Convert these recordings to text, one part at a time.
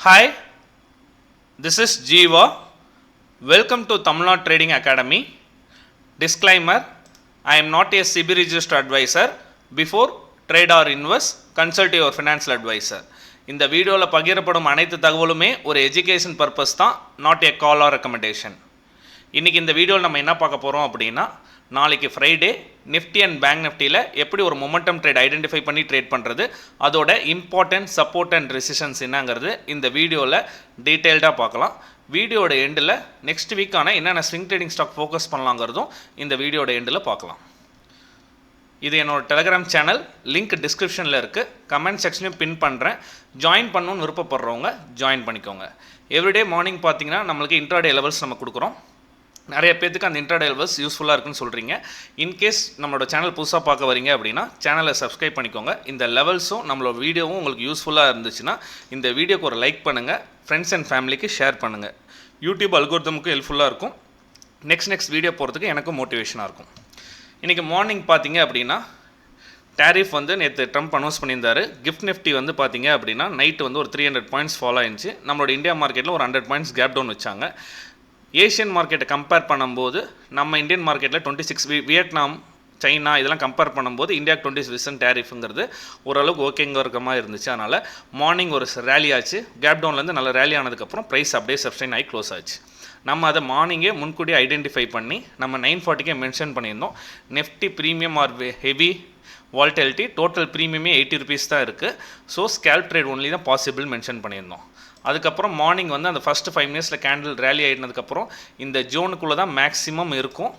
Hi, this is Jeeva. Welcome to Tamil Nadu Trading Academy. Disclaimer, I am not a CB registered advisor. Before trade or invest, consult your financial advisor. இந்த வீடியோவில் பகிரப்படும் அனைத்து தகவலுமே ஒரு education purpose தான், not a call or recommendation. இன்றைக்கி இந்த வீடியோவில் நம்ம என்ன பார்க்க போகிறோம் அப்படின்னா, நாளைக்கு ஃப்ரைடே நிஃப்டி அண்ட் பேங்க் நிஃப்டியில் எப்படி ஒரு மொமெண்டம் ட்ரேட் ஐடென்டிஃபை பண்ணி ட்ரேட் பண்ணுறது, அதோட இம்பார்ட்டன்ட் சப்போர்ட் அண்ட் ரெசிஸ்டன்ஸ் என்னங்கிறது இந்த வீடியோவில் டீட்டெயில்டாக பார்க்கலாம். வீடியோட எண்டில் நெக்ஸ்ட் வீக்கான என்னென்ன ஸ்விங் ட்ரேடிங் ஸ்டாக் ஃபோக்கஸ் பண்ணலாங்கிறதும் இந்த வீடியோட எண்டில் பார்க்கலாம். இது என்னோட டெலகிராம் சேனல், லிங்க் டிஸ்கிரிப்ஷனில் இருக்குது, கமெண்ட் செக்ஷனையும் பின் பண்ணுறேன். ஜாயின் பண்ணணும்னு விருப்பப்படுறவங்க ஜாயின் பண்ணிக்கோங்க. எவ்ரிடே மார்னிங் பார்த்தீங்கன்னா நம்மளுக்கு இன்ட்ராடே லெவல்ஸ் நம்ம கொடுக்குறோம். நிறைய பேருக்கு அந்த இன்ட்ராடே லெவல்ஸ் யூஸ்ஃபுல்லாக இருக்குன்னு சொல்கிறீங்க. இன்கேஸ் நம்மளோட சேனல் புதுசாக பார்க்க வரீங்க அப்படின்னா சேனலை சப்ஸ்கிரைப் பண்ணிக்கோங்க. இந்த லெவல்ஸும் நம்மளோட வீடியோவும் உங்களுக்கு யூஸ்ஃபுல்லாக இருந்துச்சுன்னா இந்த வீடியோக்கு ஒரு லைக் பண்ணுங்கள், ஃப்ரெண்ட்ஸ் அண்ட் ஃபேமிலிக்கு ஷேர் பண்ணுங்கள். யூடியூப் அல்கோரிதமுக்கும் ஹெல்ப்ஃபுல்லாக இருக்கும். நெக்ஸ்ட் வீடியோ போகிறதுக்கு எனக்கும் மோட்டிவேஷனாக இருக்கும். இன்றைக்கி மார்னிங் பார்த்தீங்க அப்படின்னா டேரிஃப் நேற்று ட்ரம்ப் அனௌன்ஸ் பண்ணியிருந்தார். கிஃப்ட் நிஃப்டி பார்த்தீங்க அப்படின்னா நைட்டு ஒரு 300 பாயிண்ட்ஸ் ஃபாலோ ஆயிடுச்சு. நம்மளோட இந்தியா மார்க்கெட்டில் ஒரு 100 பாயிண்ட்ஸ் கேப் டவுன் வச்சாங்க. ஏஷியன் மார்க்கெட்டை கம்பேர் பண்ணும்போது நம்ம இந்தியன் மார்க்கெட்டில் 26, வியட்நாம், சைனா இதெல்லாம் கம்பேர் பண்ணும்போது இந்தியாவுக்கு 20% டேரிஃபுங்கிறது ஓரளவுக்கு ஓகேங்கிற மாதிரி இருந்துச்சு. அதனால் மார்னிங் ஒரு ரேலி ஆச்சு. கேப் டவுன்லேருந்து நல்ல ரேலி ஆனதுக்கப்புறம் ப்ரைஸ் அப்படியே சப்ஸ்டைன் ஆகி க்ளோஸ் ஆச்சு. நம்ம அதை மார்னிங்கே முன்கூட்டியே ஐடென்டிஃபை பண்ணி நம்ம 940 மென்ஷன் பண்ணியிருந்தோம். Nifty premium are heavy volatility, total ப்ரீமியமே 80 ருபீஸ் தான் இருக்குது. ஸோ ஸ்கேல்ப் ட்ரேட் ஒன்லி தான் பாசிபிள் மென்ஷன் பண்ணியிருந்தோம். அதுக்கப்புறம் மார்னிங் அந்த ஃபஸ்ட்டு 5 மினிட்ஸில் கேண்டில் ரேலி ஆகினதுக்கப்புறம் இந்த ஜோனுக்குள்ளே தான் மேக்ஸிமம் இருக்கும்.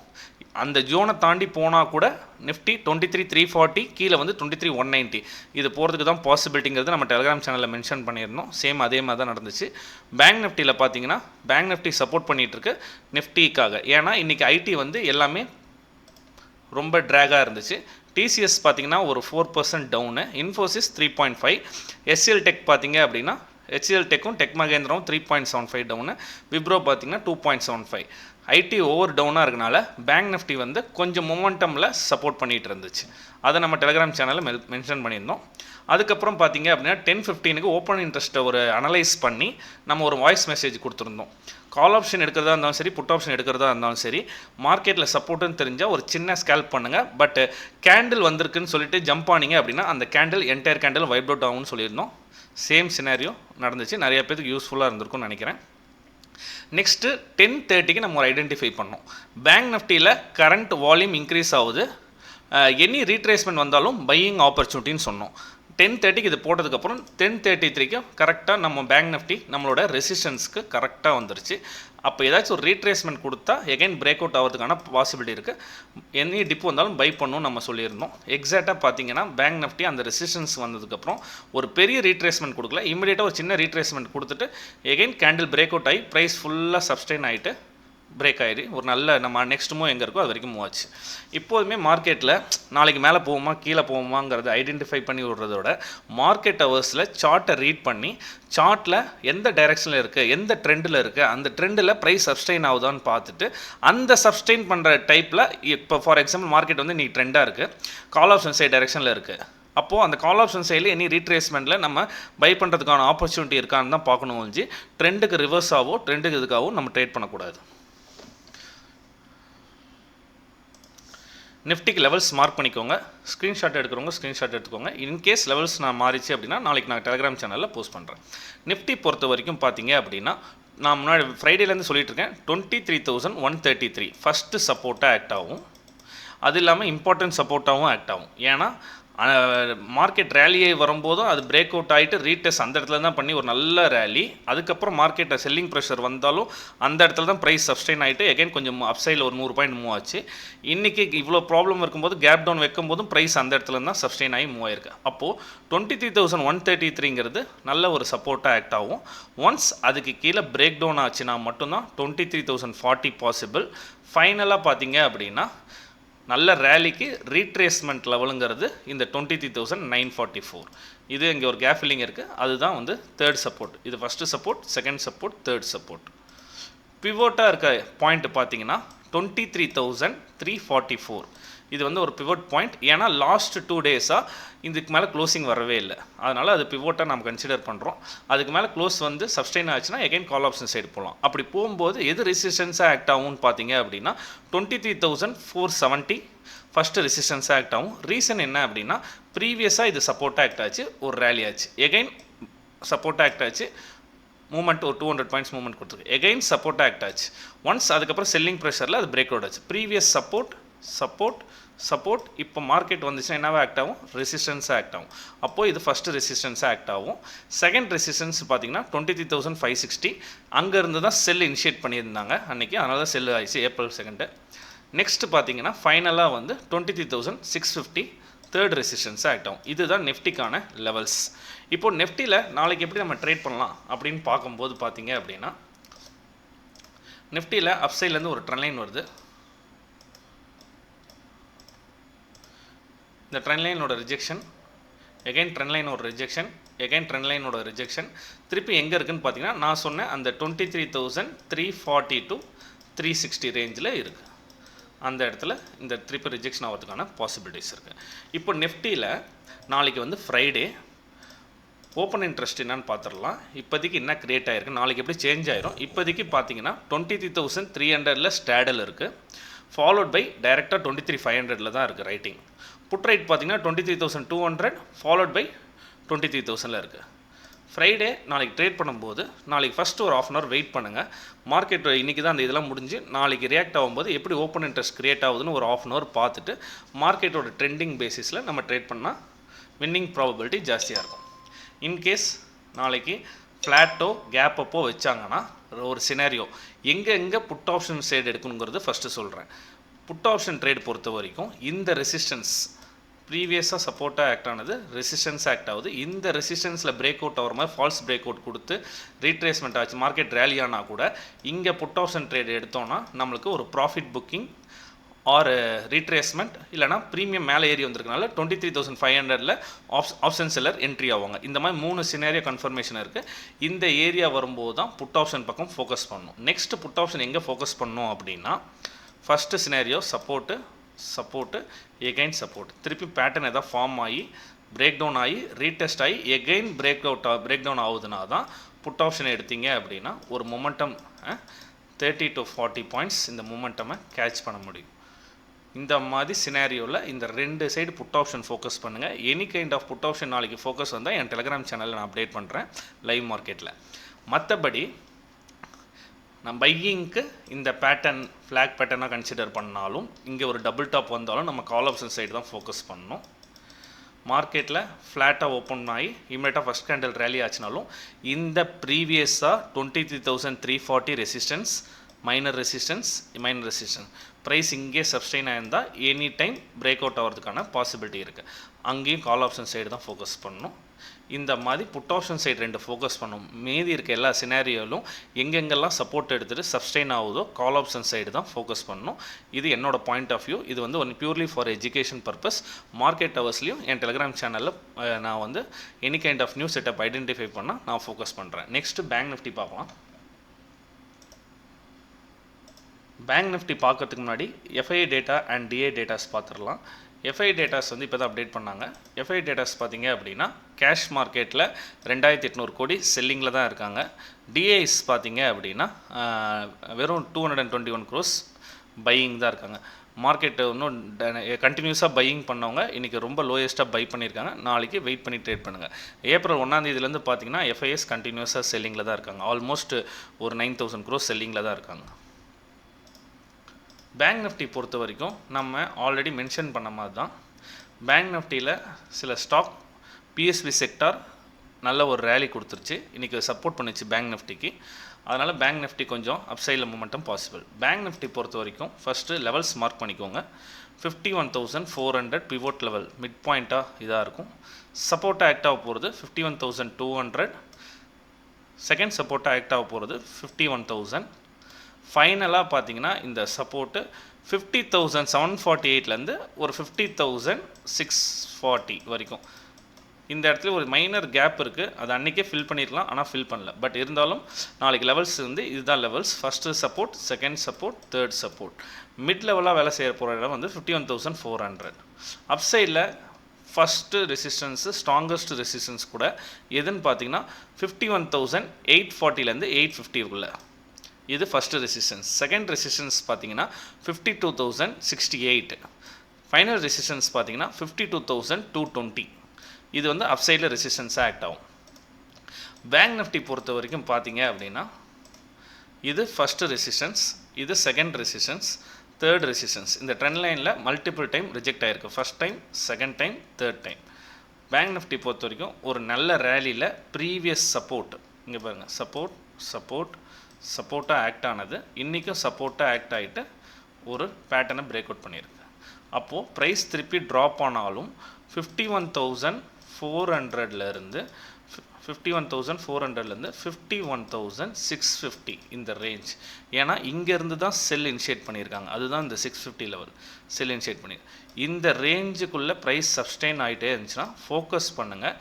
அந்த ஜோனை தாண்டி போனால் கூட நிஃப்டி 23,340 கீழே 23,190 இது போகிறதுக்கு தான் பாசிபிலிட்டிங்கிறது நம்ம டெலிகிராம் சேனலில் மென்ஷன் பண்ணியிருந்தோம். சேம் அதே மாதிரி தான் நடந்துச்சு. பேங்க் நிஃப்டியில் பார்த்தீங்கன்னா பேங்க் நிஃப்டி சப்போர்ட் பண்ணிகிட்ருக்கு நிஃப்டிக்காக. ஏன்னா இன்றைக்கி ஐடி எல்லாமே ரொம்ப ட்ராகாக இருந்துச்சு. டிசிஎஸ் பார்த்தீங்கன்னா ஒரு 4% டவுனு, இன்ஃபோசிஸ் 3.5, எஸ்எல் டெக் பார்த்தீங்க அப்படின்னா ஹெச்எல் டெக்கும் டெக் மகேந்திராவும் 3.75 டவுனு, விப்ரோ பார்த்தீங்கன்னா 2.75. ஐடி ஓவர் டவுனாக இருக்கனால பேங்க் நிஃப்டி கொஞ்சம் மொமெண்டமில் சப்போர்ட் பண்ணிகிட்டு இருந்துச்சு. அதை நம்ம டெலிகிராம் சேனலில் மென்ஷன் பண்ணியிருந்தோம். அதுக்கப்புறம் பார்த்தீங்க அப்படின்னா 10:15 ஓப்பன் இன்ட்ரெஸ்ட்டை ஒரு அனலைஸ் பண்ணி நம்ம ஒரு வாய்ஸ் மெசேஜ் கொடுத்துருந்தோம். கால் ஆப்ஷன் எடுக்கிறதா இருந்தாலும் சரி, புட் ஆப்ஷன் எடுக்கிறதா இருந்தாலும் சரி, மார்க்கெட்டில் சப்போர்ட்டுன்னு தெரிஞ்சால் ஒரு சின்ன ஸ்கேல்ப் பண்ணுங்கள். பட் கேண்டில் வந்திருக்குன்னு சொல்லிட்டு ஜம்ப் ஆனீங்க அப்படின்னா அந்த candle entire candle vibe out ஆகும்னு சொல்லியிருந்தோம். சேம் சினாரியோ நடந்துச்சு. நிறைய பேருக்கு யூஸ்ஃபுல்லாக இருந்திருக்கும்னு நினைக்கிறேன். நெக்ஸ்ட்டு 10:30 நம்ம ஒரு ஐடென்டிஃபை பண்ணோம். பேங்க் நிஃப்டியில் கரண்ட் வால்யூம் இன்க்ரீஸ் ஆகுது, எனி ரீட்ரேஸ்மெண்ட் வந்தாலும் பையிங் ஆப்பர்ச்சுனிட்டின்னு சொன்னோம். 10:30 இது போட்டதுக்கப்புறம் 10:33 கரெக்டாக நம்ம பேங்க் நிஃப்டி நம்மளோட ரெசிஸ்டன்ஸ்க்கு கரெக்டாக வந்துருச்சு. அப்போ ஏதாச்சும் ஒரு ரீட்ரேஸ்மெண்ட் கொடுத்தா எகைன் பிரேக் அவுட் ஆகிறதுக்கான பாசிபிலிட்டி இருக்குது. எனி டிப் வந்தாலும் பை பண்ணணும்னு நம்ம சொல்லியிருந்தோம். எக்ஸாக்டாக பார்த்தீங்கன்னா பேங்க் நிஃப்டி அந்த ரெசிஸ்டன்ஸ் வந்ததுக்கப்புறம் ஒரு பெரிய ரீட்ரேஸ்மெண்ட் கொடுக்கல, இமீடியட்டாக ஒரு சின்ன ரீட்ரேஸ்மெண்ட் கொடுத்துட்டு எகைன் கேண்டில் பிரேக் அவுட் ஆகி ப்ரைஸ் ஃபுல்லாக சப்ஸ்டைன் ஆகிட்டு பிரேக் ஆகிடு ஒரு நல்ல நம்ம நெக்ஸ்ட் மூவ் எங்கே இருக்கோ அது வரைக்கும் மூவ் ஆச்சு. இப்போதுமே மார்க்கெட்டில் நாளைக்கு மேலே போகுமா கீழே போகுமாங்கிறத ஐடென்டிஃபை பண்ணி விடுறதோட மார்க்கெட் ஹவர்ஸில் சார்ட்டை ரீட் பண்ணி சார்ட்டில் எந்த டைரெக்ஷனில் இருக்குது, எந்த ட்ரெண்டில் இருக்குது, அந்த ட்ரெண்டில் ப்ரைஸ் சப்ஸ்டைன் ஆகுதான்னு பார்த்துட்டு அந்த சப்ஸ்டைன் பண்ணுற டைப்பில் இப்போ ஃபார் எக்ஸாம்பிள் மார்க்கெட் இன்றைக்கி ட்ரெண்டாக இருக்குது, கால் ஆப்ஷன் சைட் டைரெக்ஷனில் இருக்குது. அப்போது அந்த கால் ஆப்ஷன் சைடில் எனி ரீட்ரேஸ்மெண்ட்டில் நம்ம பை பண்ணுறதுக்கான ஆப்பர்ச்சுனிட்டி இருக்கான்னு தான் பார்க்கணும் ஒழிஞ்சு ட்ரெண்டுக்கு ரிவர்ஸாகவோ ட்ரெண்டுக்கு இதுக்காகவோ நம்ம ட்ரேட் பண்ணக்கூடாது. நிஃப்டிக்கு லெவல்ஸ் மார்க் பண்ணிக்கோங்க. ஸ்க்ரீன்ஷாட் எடுக்கிறவங்க ஸ்க்ரீன்ஷாட் எடுத்துக்கோங்க. இன்கேஸ் லெவல்ஸ் நான் மாறிச்சு அப்படின்னா நாளைக்கு நான் டெலிகிராம் சேனலில் போஸ்ட் பண்ணுறேன். நிஃப்டி பொறுத்த வரைக்கும் பார்த்தீங்க அப்படின்னா நான் முன்னாடி ஃப்ரைடேலேருந்து சொல்லிட்டு இருக்கேன், 23,133 ஃபஸ்ட்டு சப்போர்ட்டாக ஆக்ட் ஆகும். அது இல்லாமல் இம்பார்ட்டன்ட் சப்போர்ட்டாகவும் ஆக்ட் ஆகும். ஏன்னா மார்க்கெட் ரேலியை வரும்போதும் அது பிரேக் அவுட் ஆகிட்டு ரீடெஸ்ட் அந்த இடத்துல தான் பண்ணி ஒரு நல்ல ரேலி. அதுக்கப்புறம் மார்க்கெட்டை செல்லிங் ப்ரெஷர் வந்தாலும் அந்த இடத்துல தான் ப்ரைஸ் சப்ஸ்டைன் ஆகிட்டு எகைன் கொஞ்சம் அப்சைடில் ஒரு 100 பாயிண்ட் மூவ் ஆச்சு. இன்றைக்கி இவ்வளோ ப்ராப்ளம் இருக்கும்போது கேப் டவுன் வைக்கும் போதும் ப்ரைஸ் அந்த இடத்துல தான் சப்ஸ்டைன் ஆகி மூவ் ஆயிருக்கு. அப்போது 23,133ங்கிறது நல்ல ஒரு சப்போர்ட்டாக ஆக்ட் ஆகும். ஒன்ஸ் அதுக்கு கீழே பிரேக் டவுன் ஆச்சுன்னா மட்டும்தான் 23,040 பாசிபிள். ஃபைனலாக பார்த்தீங்க அப்படின்னா நல்ல ரேலிக்கு ரீட்ரேஸ்மெண்ட் லெவலுங்கிறது இந்த 23,944. இது இங்கே ஒரு கேப் ஃபில்லிங் இருக்குது, அதுதான் தேர்ட் சப்போர்ட். இது first support, second support, third support. பிவோட்டாக இருக்க பாயிண்ட் பார்த்தீங்கன்னா 23,344. இது வந்து ஒரு பிவோட் பாயிண்ட். ஏன்னா லாஸ்ட் 2 டேஸாக இதுக்கு மேலே க்ளோசிங் வரவே இல்லை, அதனால் அது பிவோட்டாக நம்ம கன்சிடர் பண்ணுறோம். அதுக்கு மேலே க்ளோஸ் வந்து சப்ஸ்டெயின் ஆச்சுன்னா எகைன் கால் ஆப்ஷன் சைடு போகலாம். அப்படி போகும்போது எது ரெசிஸ்டன்ஸாக ஆக்ட் ஆகும்னு பார்த்தீங்க அப்படின்னா 23,470 ஃபஸ்ட்டு ரெசிஸ்டன்ஸாக ஆக்ட் ஆகும். ரீசன் என்ன அப்படின்னா ப்ரீவியஸாக இது சப்போர்ட்டாக ஆக்ட் ஆச்சு, ஒரு ரேலி ஆச்சு, எகைன் சப்போர்ட்டாக ஆக்ட் ஆச்சு, மூமெண்ட் ஒரு 200 பாயிண்ட்ஸ் மூமெண்ட் கொடுத்துருக்கு, எகைன் சப்போர்ட் ஆக்ட் ஆச்சு. ஒன்ஸ் அதுக்கப்புறம் செல்லிங் ப்ரெஷரில் அது பிரேக் அவுட் ஆச்சு. ப்ரீவியஸ் சப்போர்ட் இப்போ மார்க்கெட் வந்துச்சுன்னா என்னவா ஆக்ட் ஆகும், ரெசிஸ்டன்ஸாக ஆக்ட் ஆகும். அப்போது இது ஃபஸ்ட்டு ரெசிஸ்டன்ஸாக ஆக்ட் ஆகும். செகண்ட் ரெசிஸ்டன்ஸ் பார்த்தீங்கன்னா 23,560, அங்கேருந்து தான் செல் இனிஷியேட் பண்ணியிருந்தாங்க அன்றைக்கி, அதனால தான் செல் ஆயிடுச்சு April 2. நெக்ஸ்ட்டு பார்த்தீங்கன்னா ஃபைனலாக வந்து 23,650 தேர்ட் ரெசிஸ்டன்ஸாக ஆக்ட் ஆகும். இதுதான் நெஃப்டிக்கான லெவல்ஸ். இப்போ நெஃப்டியில் நாளைக்கு எப்படி நம்ம ட்ரேட் பண்ணலாம் அப்படின்னு பார்க்கும்போது பார்த்தீங்க அப்படின்னா நெஃப்டியில் அப்சைட்லேருந்து ஒரு ட்ரெண்ட் லைன் வருது. இந்த ட்ரெண்ட் லைனோட ரிஜெக்ஷன், எகைன் ட்ரெண்ட் லைனோட ரிஜெக்ஷன், எகைன் ட்ரெண்ட் லைனோட ரிஜெக்ஷன், திருப்பி எங்கே இருக்குதுன்னு பார்த்தீங்கன்னா நான் சொன்னேன் அந்த 23,340 to 360 ரேஞ்சில் இருக்குது. அந்த இடத்துல இந்த திருப்பி ரிஜெக்ஷன் ஆகிறதுக்கான பாசிபிலிட்டிஸ் இருக்குது. இப்போ நெஃப்டியில் நாளைக்கு வந்து ஃப்ரைடே, ஓப்பன் இன்ட்ரெஸ்ட் என்னன்னு பார்த்துடலாம். இப்போதைக்கு என்ன க்ரியேட் ஆகிருக்கு, நாளைக்கு எப்படி சேஞ்ச் ஆயிரும். இப்போதைக்கு பார்த்தீங்கன்னா 23,300 ஸ்டாடல் இருக்குது, ஃபாலோட் பை டைரெக்டாக 23,500 தான் இருக்குது ரைட்டிங். புட் ரைட் பார்த்தீங்கன்னா 23,200 ஃபாலோட் பை 23,000 இருக்குது. ஃப்ரைடே நாளைக்கு ட்ரேட் பண்ணும்போது நாளைக்கு ஃபஸ்ட்டு ஒரு ½ ஹவர் வெயிட் பண்ணுங்கள். மார்க்கெட் இன்றைக்கி தான் அந்த இதெல்லாம் முடிஞ்சு நாளைக்கு ரியாக்ட் ஆகும்போது எப்படி ஓப்பன் இன்ட்ரெஸ்ட் க்ரியேட் ஆகுதுன்னு ஒரு ½ ஹவர் பார்த்துட்டு மார்க்கெட்டோட ட்ரெண்டிங் பேசிஸில் நம்ம ட்ரேட் பண்ணால் வின்னிங் ப்ராபபிலிட்டி ஜாஸ்தியாக இருக்கும். இன்கேஸ் நாளைக்கு ஃப்ளாட்டோ கேப் அப்போ வச்சாங்கன்னா ஒரு சினாரியோ எங்கே புட் ஆப்ஷன் ட்ரேட் எடுக்கணுங்கிறது ஃபஸ்ட்டு சொல்கிறேன். புட் ஆப்ஷன் ட்ரேட் பொறுத்த வரைக்கும் இந்த ரெசிஸ்டன்ஸ் ப்ரீவியஸாக சப்போர்ட்டாக ஆக்ட் ஆனது ரெசிஸ்டன்ஸ் ஆக்ட் ஆகுது. இந்த ரெசிஸ்டன்ஸில் பிரேக் அவுட் ஆகிற மாதிரி ஃபால்ஸ் பிரேக் அவுட் கொடுத்து ரீட்ரேஸ்மெண்ட் ஆச்சு, மார்க்கெட் ரேலி ஆனால் கூட இங்கே புட் ஆப்ஷன் ட்ரேட் எடுத்தோன்னா நம்மளுக்கு ஒரு ப்ராஃபிட் புக்கிங் ஆர் ரீட்ரேஸ்மெண்ட் இல்லைனா ப்ரீமியம் மேலே ஏறி வந்திருக்கனால 23,500 ஆப்ஷன் செல்லர் என்ட்ரி ஆவாங்க. இந்த மாதிரி 3 சினாரியோ கன்ஃபர்மேஷன் இருக்குது. இந்த ஏரியா வரும்போது தான் புட் ஆப்ஷன் பக்கம் ஃபோக்கஸ் பண்ணணும். நெக்ஸ்ட் புட் ஆப்ஷன் எங்கே ஃபோக்கஸ் பண்ணணும் அப்படின்னா first scenario support again support, திருப்பி பேட்டர்ன் எதாவது ஃபார்ம் ஆகி பிரேக் டவுன் ஆகி ரீடெஸ்ட் ஆகி எகைன் பிரேக் டவுன் ஆகுதுன்னா தான் புட் ஆப்ஷன் எடுத்தீங்க அப்படின்னா ஒரு மொமெண்டம் 30 to 40 பாயிண்ட்ஸ் இந்த மொமெண்டமை கேட்ச் பண்ண முடியும். இந்த மாதிரி சினாரியோவில் இந்த 2 சைடு புட் ஆப்ஷன் ஃபோக்கஸ் பண்ணுங்கள். Any kind of put option நாளைக்கு ஃபோக்கஸ் வந்தால் என் டெலிகிராம் சேனலில் நான் அப்டேட் பண்ணுறேன் லைவ் மார்க்கெட்டில். மற்றபடி நம்ம பையிங்க்கு இந்த பேட்டர்ன் ஃப்ளாக் பேட்டர்னாக கன்சிடர் பண்ணாலும் இங்கே ஒரு டபுள் டாப் வந்தாலும் நம்ம கால் ஆப்ஷன் சைடு தான் ஃபோக்கஸ் பண்ணணும். மார்க்கெட்டில் ஃப்ளாட்டாக ஓப்பன் ஆகி இமீடியட்டாக ஃபஸ்ட் கேண்டில் ரேலி ஆச்சுனாலும் இந்த ப்ரீவியஸாக 23,340 ரெசிஸ்டன்ஸ் மைனர் ரெசிஸ்டன்ஸ் ப்ரைஸ் இங்கே சப்ஸ்டெயின் ஆயிருந்தால் எனி டைம் பிரேக் அவுட் ஆகிறதுக்கான பாசிபிலிட்டி இருக்குது. அங்கேயும் கால் ஆப்ஷன் சைடு தான் ஃபோக்கஸ் பண்ணணும். இந்த மாதிரி புட் ஆப்ஷன் சைடு 2 ஃபோக்கஸ் பண்ணும். மீதி இருக்க எல்லா சினாரியோலும் எங்கெங்கெல்லாம் சப்போர்ட் எடுத்துகிட்டு சப்ஸ்டெயின் ஆகுதோ கால் ஆப்ஷன் சைடு தான் ஃபோக்கஸ் பண்ணணும். இது என்னோட பாயிண்ட் ஆஃப் வியூ. இது வந்து purely for education purpose. Market ஹவர்ஸ்லையும் என் டெலிகிராம் சேனலில் நான் வந்து any kind of new setup identify பண்ணால் நான் ஃபோக்கஸ் பண்ணுறேன். நெக்ஸ்ட்டு பேங்க் நிஃப்டி பார்க்கலாம். பேங்க் நிஃப்டி பார்க்கறதுக்கு முன்னாடி FI data and DA datas பார்த்துடலாம். எஃப்ஐ டேட்டாஸ் வந்து இப்போ தான் அப்டேட் பண்ணாங்க. எஃப்ஐ டேட்டாஸ் பார்த்தீங்க அப்படின்னா கேஷ் மார்க்கெட்டில் 2,800 கோடி செல்லிங்கில் தான் இருக்காங்க. டிஏஸ் பார்த்தீங்க அப்படின்னா வெறும் 221 crores பையிங் தான் இருக்காங்க. மார்க்கெட்டு இன்னும் கண்டினியூஸாக பையிங் பண்ணவங்க இன்றைக்கி ரொம்ப லோயஸ்ட்டாக பை பண்ணியிருக்காங்க. நாளைக்கு வெயிட் பண்ணி ட்ரேட் பண்ணுங்கள். April 1 பார்த்தீங்கன்னா எஃப்ஐஎஸ் கண்டினியூஸாக செல்லிங்கில் தான் இருக்காங்க. ஆல்மோஸ்ட் ஒரு 9,000 crores செல்லிங்கில் தான் இருக்காங்க. பேங்க் நிஃப்டி பொறுத்த வரைக்கும் நம்ம ஆல்ரெடி மென்ஷன் பண்ண மாதிரி தான் பேங்க் நிஃப்டியில் சில ஸ்டாக் பிஎஸ்பி செக்டார் நல்ல ஒரு ரேலி கொடுத்துருச்சு. இன்றைக்கி சப்போர்ட் பண்ணிச்சு பேங்க் நிஃப்டிக்கு. அதனால் பேங்க் நிஃப்டி கொஞ்சம் அப்சைடில் மூமெண்டம் பாசிபிள். பேங்க் நிஃப்டி பொறுத்த வரைக்கும் ஃபஸ்ட்டு லெவல்ஸ் மார்க் பண்ணிக்கோங்க. 51,400 பிவோட் லெவல் மிட் பாயிண்ட்டாக இதாக இருக்கும். சப்போர்ட்டாக ஆக்ட் ஆக போகிறது 51,200. செகண்ட் சப்போர்ட்டாக ஆக்ட் ஆக போகிறது 51,000. ஃபைனலாக பார்த்தீங்கன்னா இந்த சப்போர்ட்டு 50,748லேருந்து ஒரு 50,640 வரைக்கும் இந்த இடத்துல ஒரு மைனர் கேப் இருக்குது, அது அன்றைக்கே ஃபில் பண்ணியிருக்கலாம், ஆனால் ஃபில் பண்ணல. பட் இருந்தாலும் நாளைக்கு லெவல்ஸ் வந்து இதுதான் levels. First support, second support, third support. Mid லெவலாக வேலை செய்ய போகிற இடம் வந்து 51,400. அப்சைடில் ஃபஸ்ட்டு ரெசிஸ்டன்ஸு ஸ்ட்ராங்கஸ்ட் ரெசிஸ்டன்ஸ் கூட எதுன்னு பார்த்தீங்கன்னா 51,840லேருந்து 850 இது ஃபஸ்ட்டு ரெசிஸ்டன்ஸ். செகண்ட் ரெசிஸ்டன்ஸ் பார்த்தீங்கன்னா 52,068. ஃபைனல் ரெசிஸ்டன்ஸ் பார்த்தீங்கன்னா 52,220. இது வந்து அப்சைடில் ரெசிஸ்டன்ஸாக ஆக்ட் ஆகும். பேங்க் நிஃப்டி பொறுத்த வரைக்கும் பார்த்தீங்க அப்படின்னா இது ஃபஸ்ட்டு ரெசிஸ்டன்ஸ், இது செகண்ட் ரெசிஸ்டன்ஸ், தேர்ட் ரெசிஸ்டன்ஸ். இந்த ட்ரெண்ட் லைனில் மல்டிபிள் டைம் ரிஜெக்ட் ஆகிருக்கு. First time, second time, third time. Bank Nifty பொறுத்த வரைக்கும் ஒரு நல்ல ரேலியில் ப்ரீவியஸ் சப்போர்ட், இங்கே பாருங்கள், சப்போர்ட்டாக ஆக்ட் ஆனது இன்றைக்கும் சப்போர்ட்டாக ஆக்ட் ஆகிட்டு ஒரு பேட்டர்னை பிரேக் அவுட் பண்ணியிருக்கு. அப்போது ப்ரைஸ் திருப்பி ட்ராப் ஆனாலும் 51,400லேருந்து 51,650 இந்த ரேஞ்ச். ஏன்னா இங்கேருந்து தான் செல் இனிஷியேட் பண்ணியிருக்காங்க, அதுதான் இந்த 650 லெவல் செல் இனிஷியேட் பண்ணி. இந்த ரேஞ்சுக்குள்ளே ப்ரைஸ் சப்ஸ்டெயின் ஆகிட்டே இருந்துச்சுன்னா ஃபோக்கஸ் பண்ணுங்கள்.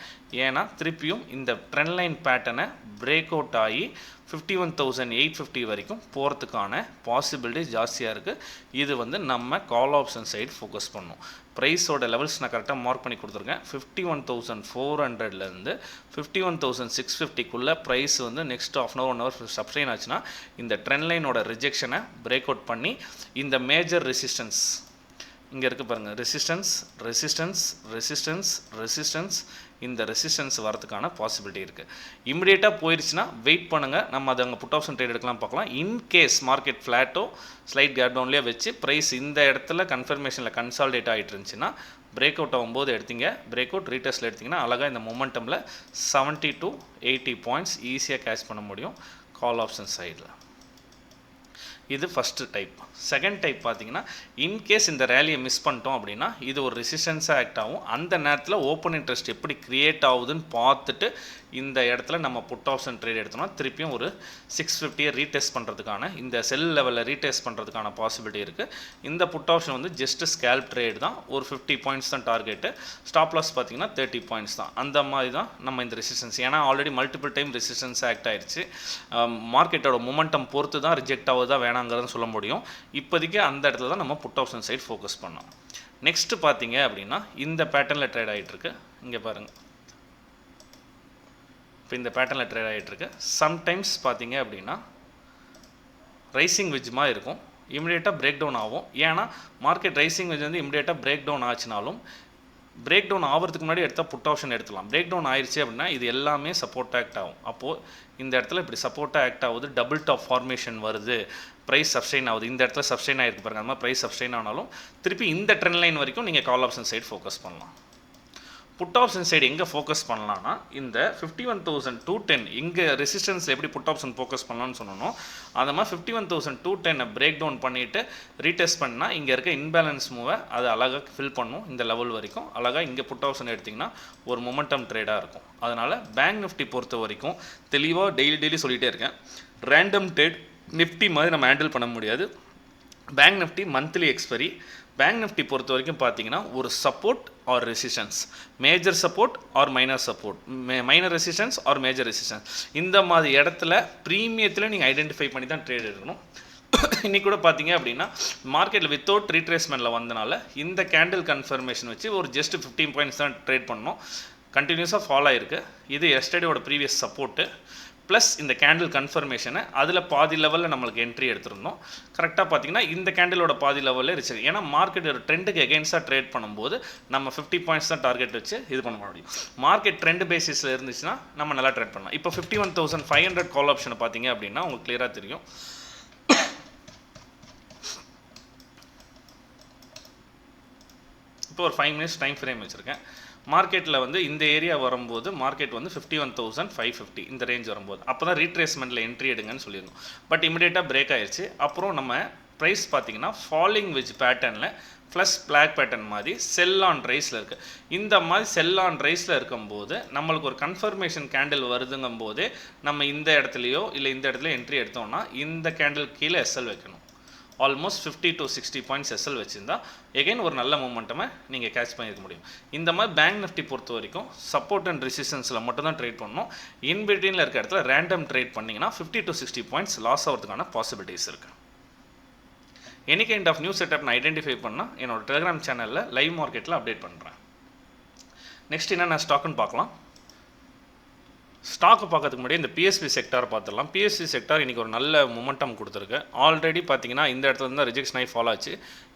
ஏன்னா திருப்பியும் இந்த ட்ரெண்ட் லைன் பேட்டர்னை பிரேக் அவுட் ஆகி 51,850 வரைக்கும் போகிறதுக்கான பாசிபிலிட்டி ஜாஸ்தியாக இருக்குது. இது வந்து நம்ம கால் ஆப்ஷன் சைடு ஃபோக்கஸ் பண்ணணும். ப்ரைஸோட லெவல்ஸ் நான் கரெக்டாக மார்க் பண்ணி கொடுத்துருக்கேன். 51,400லேருந்து 51,650க்குள்ளே ப்ரைஸ் வந்து next of an hour 1 hour sustain ஆச்சுன்னா இந்த ட்ரெண்ட் லைனோட ரிஜெக்ஷனை பிரேக் அவுட் பண்ணி இந்த மேஜர் ரெசிஸ்டன்ஸ் இங்கே இருக்குது பாருங்கள், ரெசிஸ்டன்ஸ், இந்த ரெசிஸ்டன்ஸ் வரதுக்கான பாசிபிலிட்டி இருக்குது. இமிடியேட்டாக போயிடுச்சுன்னா வெயிட் பண்ணுங்கள், நம்ம அதை அங்கே புட் ஆப்ஷன் ட்ரேட் எடுக்கலாம் பார்க்கலாம். இன்கேஸ் மார்க்கெட் ஃப்ளாட்டோ ஸ்லைட் கேப் டவுன்லேயே வச்சு ப்ரைஸ் இந்த இடத்துல கன்ஃபர்மேஷனில் கன்சால்டேட் ஆகிட்டு இருந்துச்சுன்னா பிரேக் அவுட் ஆகும்போது எடுத்தீங்க, பிரேக் அவுட் ரீடெஸ்ட்டில் எடுத்திங்கன்னா அழகாக இந்த மொமெண்டமில் 70 to 80 பாயிண்ட்ஸ் ஈஸியாக கேட்ச் பண்ண முடியும் கால் ஆப்ஷன் சைடில். இது ஃபஸ்ட்டு டைப். செகண்ட் டைப் பார்த்தீங்கன்னா இன்கேஸ் இந்த ரேலியை மிஸ் பண்ணிட்டோம் அப்படின்னா இது ஒரு ரெசிஸ்டன்ஸாக ஆக்ட் ஆகும். அந்த நேரத்தில் ஓப்பன் இன்ட்ரெஸ்ட் எப்படி க்ரியேட் ஆகுதுன்னு பார்த்துட்டு இந்த இடத்துல நம்ம புட் ஆப்ஷன் ட்ரேட் எடுத்தோம்னா திருப்பியும் ஒரு 650 ரீடெஸ்ட் பண்ணுறதுக்கான, இந்த செல் லெவலில் ரீடெஸ்ட் பண்ணுறதுக்கான பாசிபிலிட்டி இருக்குது. இந்த புட் ஆப்ஷன் வந்து ஜஸ்ட்டு ஸ்கேல்ப் ட்ரேட் தான், ஒரு 50 பாயிண்ட்ஸ் தான் டார்கெட்டு. ஸ்டாப் லாஸ் பார்த்தீங்கன்னா 30 பாயிண்ட்ஸ் தான். அந்த மாதிரி தான் நம்ம இந்த ரெசிஸ்டன்ஸ், ஏன்னா already multiple time resistance act ஆகிடுச்சு. மார்க்கெட்டோட மொமெண்டம் பொறுத்து தான் ரிஜெக்ட் ஆகுதா வேணாங்கிறதுன்னு சொல்ல முடியும். இப்போதைக்கு அந்த இடத்துல தான் நம்ம புட் ஆப்ஷன் சைட் ஃபோக்கஸ் பண்ணோம். நெக்ஸ்ட்டு பார்த்தீங்க அப்படின்னா இந்த பேட்டர்னில் ட்ரேட் ஆகிட்டுருக்கு. இங்கே பாருங்கள், இப்போ இந்த பேட்டர்னில் ட்ரேட் ஆகிட்டுருக்கு. சம்டைம்ஸ் பார்த்தீங்க அப்படின்னா ரைசிங் வெஜ்மாக இருக்கும், இமிடியேட்டாக பிரேக் டவுன் ஆகும். ஏன்னா மார்க்கெட் ரைசிங் வெஜ் வந்து இமிடியேட்டாக பிரேக் டவுன் ஆச்சுனாலும் பிரேக் டவுன் ஆகிறதுக்கு முன்னாடி எடுத்தால் புட் ஆப்ஷன் எடுத்துக்கலாம். பிரேக் டவுன் ஆயிடுச்சு அப்படின்னா இது எல்லாமே சப்போர்ட் ஆக்ட் ஆகும். அப்போது இந்த இடத்துல இப்படி சப்போர்ட்டாக ஆக்ட் ஆகுது, டபுள் டாப் ஃபார்மேஷன் வருது, ப்ரைஸ் சப்ஸ்டெயின் ஆகுது. இந்த இடத்துல சப்ஸ்டெயின் ஆகிருக்கு பாருங்கள், அந்த மாதிரி ப்ரைஸ் சப்ஸ்டெயின் ஆனாலும் திருப்பி இந்த ட்ரெண்ட் லைன் வரைக்கும் நீங்கள் கால் ஆப்ஷன் சைடு ஃபோக்கஸ் பண்ணலாம். புட் ஆப்ஷன் சைடு எங்கே ஃபோக்கஸ் பண்ணலான்னா இந்த 51,210 இங்கே ரெசிஸ்டன்ஸில் எப்படி புட் ஆப்ஷன் ஃபோக்கஸ் பண்ணலான்னு சொன்னோம். அந்த மாதிரி 51,210 பிரேக் டவுன் பண்ணிவிட்டு ரீடெஸ்ட் பண்ணால் இங்கே இருக்க இன்பேலன்ஸ் மூவை அது அழகாக ஃபில் பண்ணும். இந்த லெவல் வரைக்கும் அழகாக இங்கே புட் ஆப்ஷன் எடுத்திங்கன்னா ஒரு மொமெண்டம் ட்ரேடாக இருக்கும். அதனால் பேங்க் நிஃப்டி பொறுத்த வரைக்கும் தெளிவாக டெய்லி சொல்லிகிட்டே இருக்கேன், ரேண்டம் ட்ரேட் நிஃப்டி மாதிரி நம்ம ஹேண்டில் பண்ண முடியாது. Bank Nifty monthly expiry. Bank Nifty பொறுத்த வரைக்கும் பார்த்தீங்கன்னா ஒரு support or resistance, major support or minor support, minor resistance or major resistance, இந்த மாதிரி இடத்துல ப்ரீமியத்தில் நீங்கள் ஐடென்டிஃபை பண்ணி தான் ட்ரேட் எடுக்கணும். இன்றைக்கி கூட பார்த்தீங்க அப்படின்னா மார்க்கெட்டில் வித்தவுட் ரீட்ரேஸ்மெண்ட்டில் வந்தனால இந்த கேண்டில் கன்ஃபர்மேஷன் வச்சு ஒரு ஜஸ்ட் 15 பாயிண்ட்ஸ் தான் ட்ரேட் பண்ணோம். கண்டினியூஸாக ஃபாலோ ஆகிருக்கு. இது எஸ்டர்டேயோட ப்ரீவியஸ் சப்போர்ட்டு ப்ளஸ் இந்த கேண்டில் கன்ஃபர்மேஷனை அதில் பாதி லெவலில் நம்மளுக்கு என்ட்ரி எடுத்துருந்தோம். கரெக்டாக பார்த்தீங்கன்னா இந்த கேண்டிலோட பாதி லெவலில் இருந்துச்சு. ஏன்னா மார்க்கெட் ஒரு ட்ரெண்டுக்கு எகெயின்ஸ்டாக ட்ரேட் பண்ணும்போது நம்ம 50 பாயிண்ட்ஸ் தான் டார்கெட் வச்சு இது பண்ண முடியும். மார்க்கெட் ட்ரெண்ட் பேசிஸில் இருந்துச்சுன்னா நம்ம நல்லா ட்ரேட் பண்ணலாம். இப்போ 51,500 கால் ஆப்ஷனை பார்த்தீங்க அப்படின்னா உங்களுக்கு கிளியராக தெரியும். இப்போ ஒரு 5 மினிட்ஸ் டைம் ஃப்ரேம் வச்சுருக்கேன். மார்க்கெட்டில் வந்து இந்த ஏரியா வரும்போது மார்க்கெட் வந்து 51,550 இந்த ரேஞ்ச் வரும்போது அப்போ தான் ரீட்ரேஸ்மெண்ட்டில் என்ட்ரி எடுங்கன்னு சொல்லியிருந்தோம். பட் இமிடியேட்டாக பிரேக் ஆயிடுச்சு. அப்புறம் நம்ம ப்ரைஸ் பார்த்தீங்கன்னா ஃபாலிங் வெஜ் பேட்டர்னில் ப்ளஸ் பிளாக் பேட்டர்ன் மாதிரி செல் ஆன் ரைஸில் இருக்குது. இந்த மாதிரி செல் ஆன் ரைஸில் இருக்கும்போது நம்மளுக்கு ஒரு கன்ஃபர்மேஷன் கேண்டில் வருதுங்கும் போதே நம்ம இந்த இடத்துலையோ இல்லை இந்த இடத்துல என்ட்ரி எடுத்தோம்னா இந்த கேண்டில் கீழே எஸ்எல் வைக்கணும். ஆல்மோஸ்ட் 50 to 60 பாயிண்ட்ஸ் எஸ்எல் வச்சுருந்தா எகைன் ஒரு நல்ல மூமெண்ட்டமை நீங்கள் கேட்ச் பண்ணியிருக்க முடியும். இந்த மாதிரி பேங்க் நிஃப்டி பொறுத்த வரைக்கும் சப்போர்ட் அண்ட் ரெசிஸ்டன்ஸில் மட்டும் தான் ட்ரேட் பண்ணணும். இன்பிட்வீனில் இருக்க இடத்துல ரேண்டம் ட்ரேட் பண்ணிங்கன்னா 50 to 60 பாயிண்ட்ஸ் லாஸ் ஆகிறதுக்கான பாசிபிலிட்டிஸ் இருக்குது. Any kind of new setup நான் ஐடென்டிஃபை பண்ணால் என்னோட டெலிகிராம் சேனலில் லைவ் மார்க்கெட்டில் அப்டேட் பண்ணுறேன். நெக்ஸ்ட் என்னென்ன ஸ்டாக்குன்னு பார்க்கலாம். ஸ்டாக்கு பார்க்கறதுக்கு முன்னாடி இந்த பிஎஸ்பி செக்டார் பார்த்துடலாம். பிஎஸ்பி செக்டார் இன்றைக்கி ஒரு நல்ல மொமெண்டம் கொடுத்துருக்கு. ஆல்ரெடி பார்த்தீங்கன்னா இந்த இடத்துல இருந்தால் ரிஜெக்ஷன் ஆகி ஃபாலோ ஆச்சு,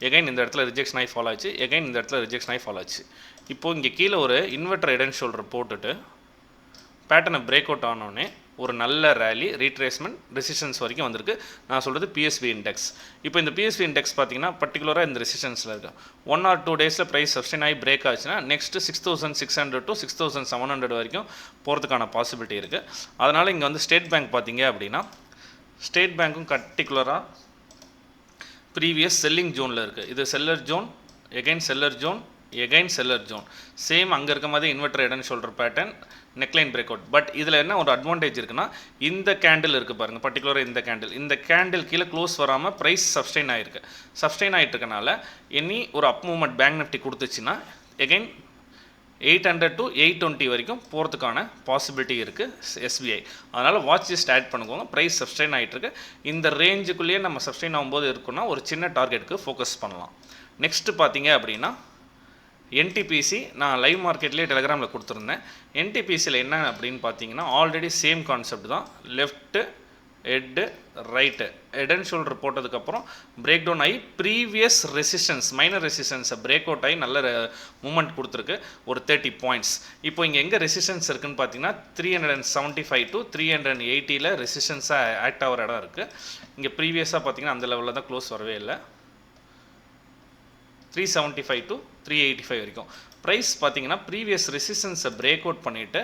எகைன் இந்த இடத்துல ரிஜெக்ஷன் ஆகி ஃபாலோ ஆச்சு, எகைன் இந்த இடத்துல ரிஜெக்ஷன் ஆகி ஃபாலோ ஆச்சு. இப்போது இங்கே கீழே ஒரு இன்வெர்டர் ஹெட் அண்ட் ஷோல்டர் போட்டுட்டு பேட்டர்னை பிரேக் அவுட் ஆனோடனே ஒரு நல்ல ரேலி ரீட்ரேஸ்மெண்ட் ரெசிஸ்டன்ஸ் வரைக்கும் வந்திருக்கு. நான் சொல்கிறது பிஎஸ்பி இண்டெக்ஸ். இப்போ இந்த பிஎஸ்பி இண்டெக்ஸ் பார்த்தீங்கன்னா பர்டிகுலராக இந்த ரெசிஸ்டன்ஸில் இருக்குது. 1 or 2 டேஸில் ப்ரைஸ் சஸ்டெயின் ஆகி பிரேக் ஆச்சுன்னா நெக்ஸ்ட்டு 6600 to 6700 வரைக்கும் போகிறதுக்கான பாசிபிலிட்டி இருக்குது. அதனால் இங்கே வந்து ஸ்டேட் பேங்க் பார்த்தீங்க அப்படின்னா ஸ்டேட் பேங்க்கும் பர்டிகுலராக ப்ரீவியஸ் செல்லிங் ஜோனில் இருக்குது. இது seller zone, again seller zone, again seller zone. Same அங்கே இருக்க மாதிரி inverter head and shoulder pattern, neckline break out. But இதில் என்ன ஒரு அட்வான்டேஜ் இருக்குன்னா இந்த கேண்டில் இருக்குது பாருங்கள், பர்டிகுலராக இந்த கேண்டில் கீழே க்ளோஸ் வராமல் ப்ரைஸ் சப்ஸ்டெயின் ஆகிருக்கு. சப்ஸ்டெயின் ஆகிட்டு இருக்கனால இனி ஒரு அப் மூவ்மெண்ட் பேங்க் நிஃப்டி கொடுத்துச்சுன்னா எகைன் 800 to 820 வரைக்கும் போகிறதுக்கான பாசிபிலிட்டி இருக்குது எஸ்பிஐ. அதனால் வாட்ச் லிஸ்ட் ஆட் பண்ணுவோங்க. ப்ரைஸ் சப்ஸ்டெயின் ஆகிட்டுருக்கு. இந்த ரேஞ்சுக்குள்ளேயே நம்ம சப்ஸ்டெயின் ஆகும்போது இருக்குன்னா ஒரு சின்ன டார்கெட்டுக்கு ஃபோக்கஸ் பண்ணலாம். நெக்ஸ்ட்டு பார்த்தீங்க அப்படின்னா என்டிபிசி நான் லைவ் மார்க்கெட்லேயே டெலிகிராமில் கொடுத்துருந்தேன். என்டிபிசியில் என்ன அப்படின்னு பார்த்தீங்கன்னா ஆல்ரெடி சேம் கான்செப்ட் தான். Left head right head and shoulder போட்டதுக்கப்புறம் பிரேக் டவுன் ஆகி ப்ரீவியஸ் ரெசிஸ்டன்ஸ் மைனர் ரெசிஸ்டன்ஸை பிரேக் அவுட் ஆகி நல்ல மூமெண்ட் கொடுத்துருக்கு ஒரு 30 பாயிண்ட்ஸ். இப்போ இங்கே எங்கே ரெசிஸ்டன்ஸ் இருக்குதுன்னு பார்த்தீங்கன்னா 375 to 380 ரெசிஸ்டன்ஸாக ஆக்ட் ஆகிற இடம் இருக்குது. இங்கே ப்ரீவியஸாக பார்த்தீங்கன்னா அந்த லெவலில் தான் க்ளோஸ் வரவே இல்லை. 375 to 385 வரைக்கும் ப்ரைஸ் பார்த்தீங்கன்னா ப்ரீவியஸ் ரெசிஸ்டன்ஸை பிரேக் அவுட் பண்ணிவிட்டு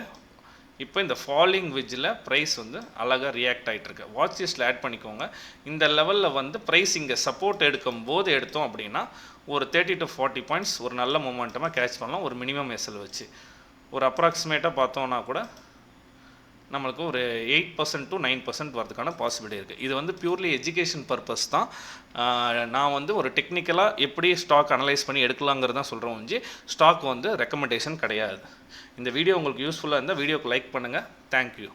இப்போ இந்த ஃபாலிங் விஜ்ஜில் ப்ரைஸ் வந்து அழகாக ரியாக்ட் ஆகிட்டுருக்கு. வாட்ச் லிஸ்ட்டில் ஆட் பண்ணிக்கோங்க. இந்த லெவலில் வந்து ப்ரைஸ் இங்கே சப்போர்ட் எடுக்கும்போது எடுத்தோம் அப்படின்னா ஒரு 30 to 40 பாயிண்ட்ஸ் ஒரு நல்ல மொமெண்டமாக கேட்ச் பண்ணலாம். ஒரு மினிமம் எஸ்எல் வச்சு ஒரு அப்ராக்சிமேட்டாக பார்த்தோன்னா கூட நம்மளுக்கு ஒரு 8% to 9% வரதுக்கான பாசிபிலிட்டி இருக்குது. இது வந்து பியூர்லி எஜுகேஷன் பர்பஸ் தான். நான் வந்து ஒரு டெக்னிக்கலாக எப்படி ஸ்டாக் அனலைஸ் பண்ணி எடுக்கலாங்கிறது தான் சொல்கிறோம் ஒழிஞ்சு ஸ்டாக் வந்து ரெக்கமெண்டேஷன் கிடையாது. இந்த வீடியோ உங்களுக்கு யூஸ்ஃபுல்லாக இருந்தால் வீடியோக்கு லைக் பண்ணுங்கள். தேங்க்யூ.